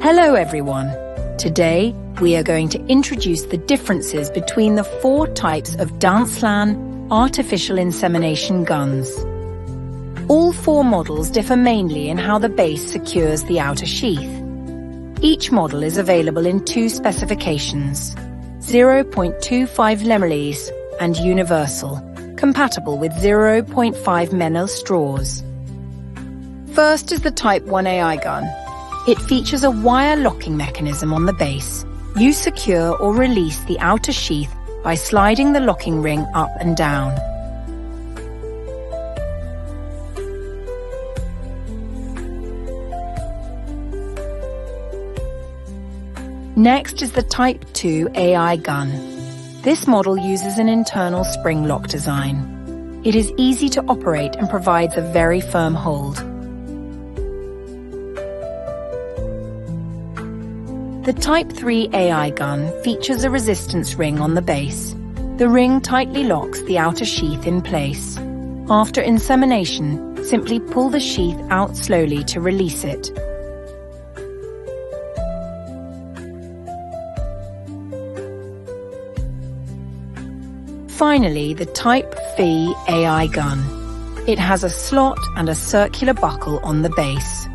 Hello everyone! Today, we are going to introduce the differences between the 4 types of Danclan artificial insemination guns. All 4 models differ mainly in how the base secures the outer sheath. Each model is available in 2 specifications, 0.25 lemrelease and universal, compatible with 0.5 Menil straws. First is the Type 1 AI gun. It features a wire locking mechanism on the base. You secure or release the outer sheath by sliding the locking ring up and down. Next is the Type 2 AI gun. This model uses an internal spring lock design. It is easy to operate and provides a very firm hold. The Type 3 AI gun features a resistance ring on the base. The ring tightly locks the outer sheath in place. After insemination, simply pull the sheath out slowly to release it. Finally, the Type 3 AI gun. It has a slot and a circular buckle on the base.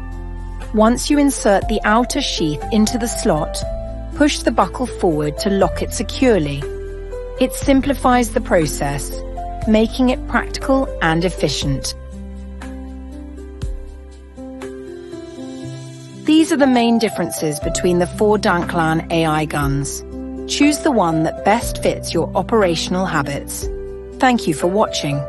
Once you insert the outer sheath into the slot, push the buckle forward to lock it securely. It simplifies the process, making it practical and efficient. These are the main differences between the 4 Danclan AI guns. Choose the one that best fits your operational habits. Thank you for watching.